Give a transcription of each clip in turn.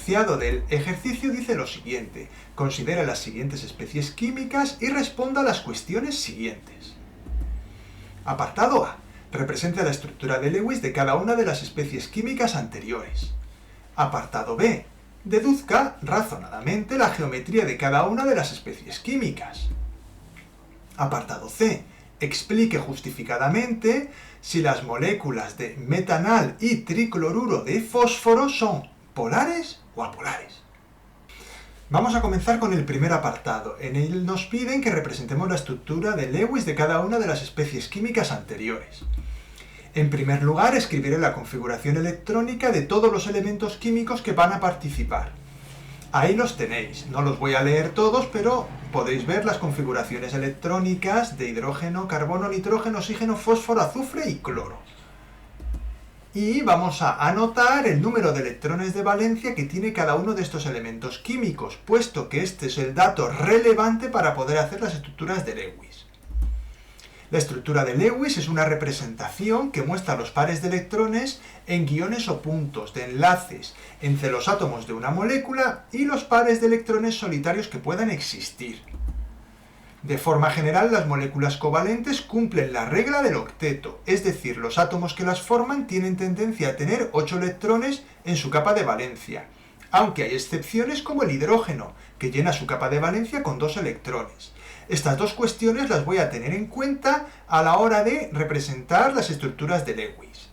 enunciado del ejercicio dice lo siguiente: considera las siguientes especies químicas y responda a las cuestiones siguientes. Apartado A. Representa la estructura de Lewis de cada una de las especies químicas anteriores. Apartado B. Deduzca razonadamente la geometría de cada una de las especies químicas. Apartado C. Explique justificadamente si las moléculas de metanal y tricloruro de fósforo son polares o apolares. Vamos a comenzar con el primer apartado. En él nos piden que representemos la estructura de Lewis de cada una de las especies químicas anteriores. En primer lugar, escribiré la configuración electrónica de todos los elementos químicos que van a participar. Ahí los tenéis, no los voy a leer todos, pero podéis ver las configuraciones electrónicas de hidrógeno, carbono, nitrógeno, oxígeno, fósforo, azufre y cloro. Y vamos a anotar el número de electrones de valencia que tiene cada uno de estos elementos químicos, puesto que este es el dato relevante para poder hacer las estructuras de Lewis. La estructura de Lewis es una representación que muestra los pares de electrones en guiones o puntos de enlaces entre los átomos de una molécula y los pares de electrones solitarios que puedan existir. De forma general, las moléculas covalentes cumplen la regla del octeto, es decir, los átomos que las forman tienen tendencia a tener 8 electrones en su capa de valencia, aunque hay excepciones como el hidrógeno, que llena su capa de valencia con 2 electrones. Estas dos cuestiones las voy a tener en cuenta a la hora de representar las estructuras de Lewis.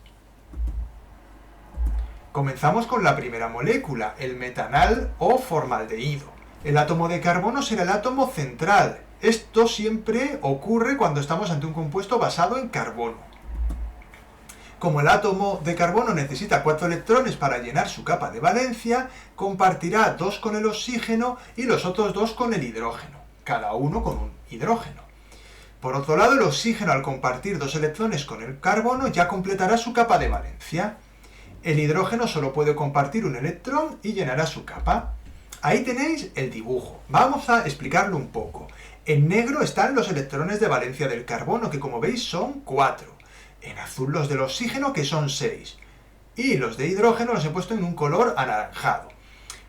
Comenzamos con la primera molécula, el metanal o formaldehído. El átomo de carbono será el átomo central. Esto siempre ocurre cuando estamos ante un compuesto basado en carbono. Como el átomo de carbono necesita 4 electrones para llenar su capa de valencia, compartirá 2 con el oxígeno y los otros 2 con el hidrógeno, cada uno con un hidrógeno. Por otro lado, el oxígeno, al compartir 2 electrones con el carbono, ya completará su capa de valencia. El hidrógeno solo puede compartir un electrón y llenará su capa. Ahí tenéis el dibujo. Vamos a explicarlo un poco. En negro están los electrones de valencia del carbono, que como veis son 4. En azul los del oxígeno, que son 6. Y los de hidrógeno los he puesto en un color anaranjado.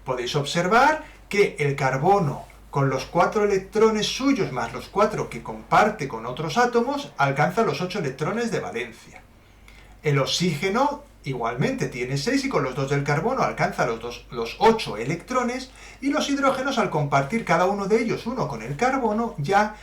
Podéis observar que el carbono, con los 4 electrones suyos más los 4 que comparte con otros átomos, alcanza los 8 electrones de valencia. El oxígeno igualmente tiene 6 y con los 2 del carbono alcanza los 8 electrones, y los hidrógenos, al compartir cada uno de ellos uno con el carbono, ya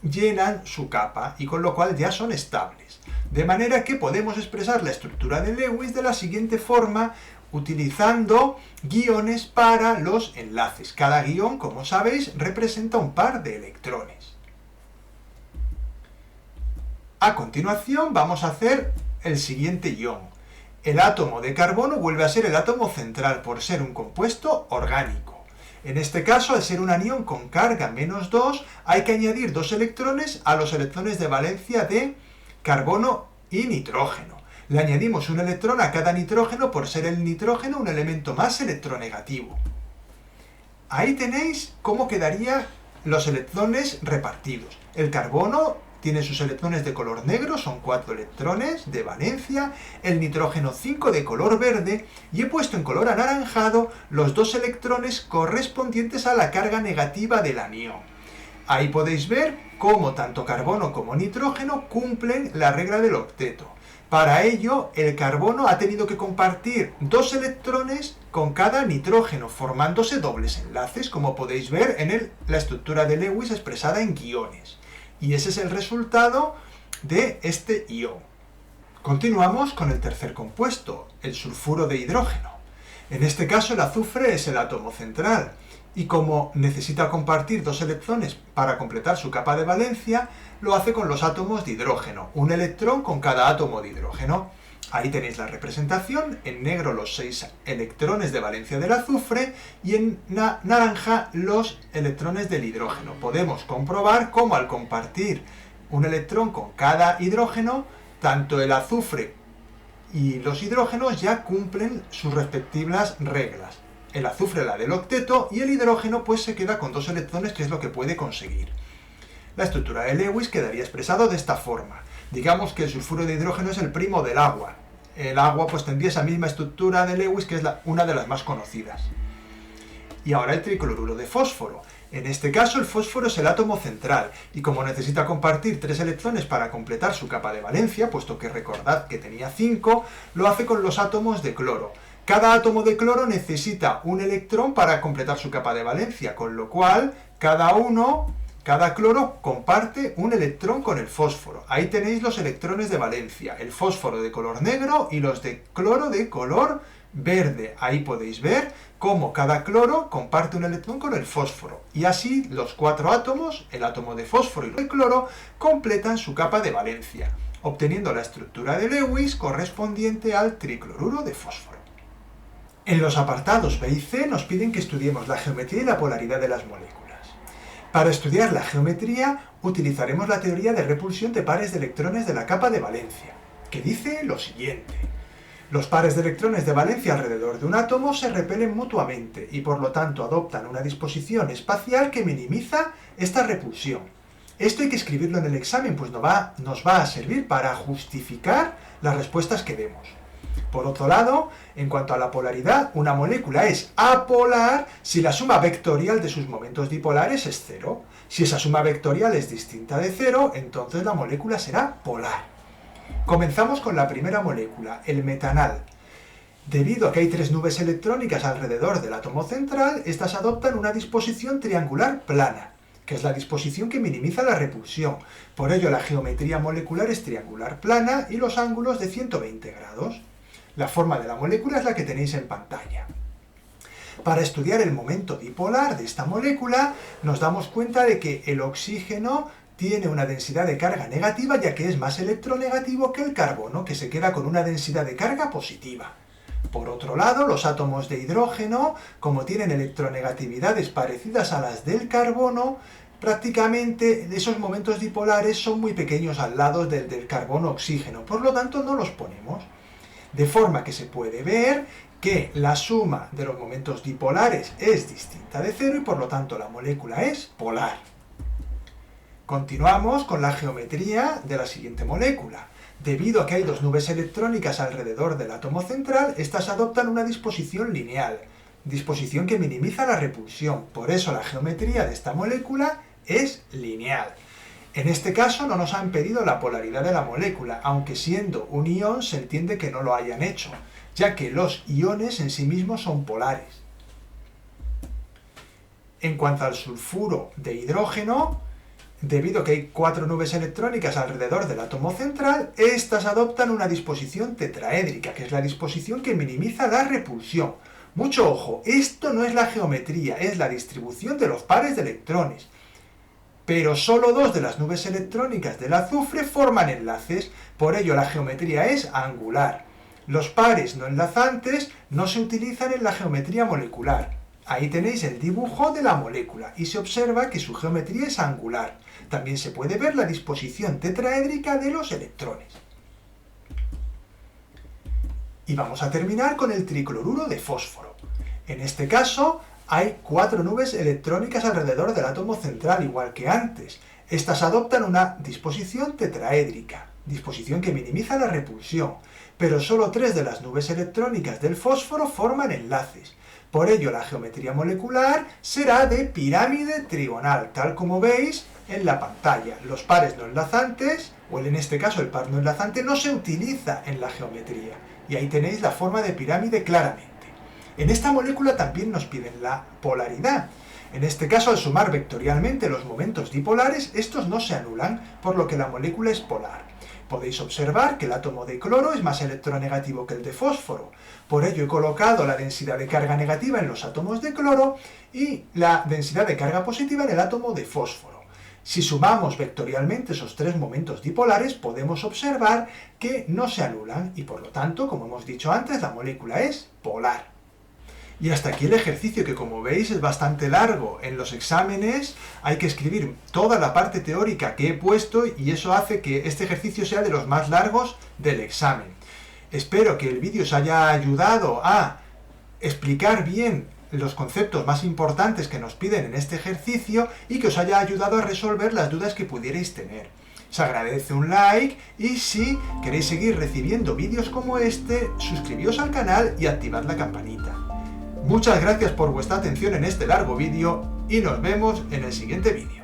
llenan su capa y con lo cual ya son estables. De manera que podemos expresar la estructura de Lewis de la siguiente forma, utilizando guiones para los enlaces. Cada guión, como sabéis, representa un par de electrones. A continuación vamos a hacer el siguiente guión. El átomo de carbono vuelve a ser el átomo central por ser un compuesto orgánico. En este caso, al ser un anión con carga -2, hay que añadir 2 electrones a los electrones de valencia de carbono y nitrógeno. Le añadimos un electrón a cada nitrógeno por ser el nitrógeno un elemento más electronegativo. Ahí tenéis cómo quedarían los electrones repartidos. El carbono tiene sus electrones de color negro, son 4 electrones de valencia, el nitrógeno 5 de color verde, y he puesto en color anaranjado los 2 electrones correspondientes a la carga negativa del anión. Ahí podéis ver cómo tanto carbono como nitrógeno cumplen la regla del octeto. Para ello, el carbono ha tenido que compartir 2 electrones con cada nitrógeno, formándose dobles enlaces, como podéis ver en la estructura de Lewis expresada en guiones. Y ese es el resultado de este ion. Continuamos con el tercer compuesto, el sulfuro de hidrógeno. En este caso el azufre es el átomo central, y como necesita compartir 2 electrones para completar su capa de valencia, lo hace con los átomos de hidrógeno, un electrón con cada átomo de hidrógeno. Ahí tenéis la representación, en negro los 6 electrones de valencia del azufre y en naranja los electrones del hidrógeno. Podemos comprobar cómo al compartir un electrón con cada hidrógeno, tanto el azufre y los hidrógenos ya cumplen sus respectivas reglas. El azufre la del octeto y el hidrógeno pues se queda con 2 electrones, que es lo que puede conseguir. La estructura de Lewis quedaría expresado de esta forma. Digamos que el sulfuro de hidrógeno es el primo del agua. El agua pues tendría esa misma estructura de Lewis, que es una de las más conocidas. Y ahora el tricloruro de fósforo. En este caso el fósforo es el átomo central y como necesita compartir 3 electrones para completar su capa de valencia, puesto que recordad que tenía 5, lo hace con los átomos de cloro. Cada átomo de cloro necesita un electrón para completar su capa de valencia, con lo cual cada cloro comparte un electrón con el fósforo. Ahí tenéis los electrones de valencia, el fósforo de color negro y los de cloro de color verde. Ahí podéis ver cómo cada cloro comparte un electrón con el fósforo. Y así los 4 átomos, el átomo de fósforo y el de cloro, completan su capa de valencia, obteniendo la estructura de Lewis correspondiente al tricloruro de fósforo. En los apartados B y C nos piden que estudiemos la geometría y la polaridad de las moléculas. Para estudiar la geometría utilizaremos la teoría de repulsión de pares de electrones de la capa de valencia, que dice lo siguiente. Los pares de electrones de valencia alrededor de un átomo se repelen mutuamente y por lo tanto adoptan una disposición espacial que minimiza esta repulsión. Esto hay que escribirlo en el examen, pues nos va a servir para justificar las respuestas que demos. Por otro lado, en cuanto a la polaridad, una molécula es apolar si la suma vectorial de sus momentos dipolares es 0. Si esa suma vectorial es distinta de 0, entonces la molécula será polar. Comenzamos con la primera molécula, el metanal. Debido a que hay 3 nubes electrónicas alrededor del átomo central, estas adoptan una disposición triangular plana, que es la disposición que minimiza la repulsión. Por ello, la geometría molecular es triangular plana y los ángulos de 120 grados. La forma de la molécula es la que tenéis en pantalla. Para estudiar el momento dipolar de esta molécula, nos damos cuenta de que el oxígeno tiene una densidad de carga negativa, ya que es más electronegativo que el carbono, que se queda con una densidad de carga positiva. Por otro lado, los átomos de hidrógeno, como tienen electronegatividades parecidas a las del carbono, prácticamente esos momentos dipolares son muy pequeños al lado del carbono-oxígeno, por lo tanto no los ponemos. De forma que se puede ver que la suma de los momentos dipolares es distinta de 0 y por lo tanto la molécula es polar. Continuamos con la geometría de la siguiente molécula. Debido a que hay 2 nubes electrónicas alrededor del átomo central, estas adoptan una disposición lineal, disposición que minimiza la repulsión. Por eso la geometría de esta molécula es lineal. En este caso no nos han pedido la polaridad de la molécula, aunque siendo un ion se entiende que no lo hayan hecho, ya que los iones en sí mismos son polares. En cuanto al sulfuro de hidrógeno, debido a que hay 4 nubes electrónicas alrededor del átomo central, estas adoptan una disposición tetraédrica, que es la disposición que minimiza la repulsión. Mucho ojo, esto no es la geometría, es la distribución de los pares de electrones. Pero solo 2 de las nubes electrónicas del azufre forman enlaces, por ello la geometría es angular. Los pares no enlazantes no se utilizan en la geometría molecular. Ahí tenéis el dibujo de la molécula y se observa que su geometría es angular. También se puede ver la disposición tetraédrica de los electrones. Y vamos a terminar con el tricloruro de fósforo. En este caso, hay 4 nubes electrónicas alrededor del átomo central, igual que antes. Estas adoptan una disposición tetraédrica, disposición que minimiza la repulsión, pero solo 3 de las nubes electrónicas del fósforo forman enlaces. Por ello, la geometría molecular será de pirámide trigonal, tal como veis en la pantalla. Los pares no enlazantes, o en este caso el par no enlazante, no se utiliza en la geometría. Y ahí tenéis la forma de pirámide claramente. En esta molécula también nos piden la polaridad. En este caso, al sumar vectorialmente los momentos dipolares, estos no se anulan, por lo que la molécula es polar. Podéis observar que el átomo de cloro es más electronegativo que el de fósforo. Por ello he colocado la densidad de carga negativa en los átomos de cloro y la densidad de carga positiva en el átomo de fósforo. Si sumamos vectorialmente esos 3 momentos dipolares, podemos observar que no se anulan y por lo tanto, como hemos dicho antes, la molécula es polar. Y hasta aquí el ejercicio, que como veis es bastante largo. En los exámenes hay que escribir toda la parte teórica que he puesto y eso hace que este ejercicio sea de los más largos del examen. Espero que el vídeo os haya ayudado a explicar bien los conceptos más importantes que nos piden en este ejercicio y que os haya ayudado a resolver las dudas que pudierais tener. Se agradece un like y si queréis seguir recibiendo vídeos como este, suscribíos al canal y activad la campanita. Muchas gracias por vuestra atención en este largo vídeo y nos vemos en el siguiente vídeo.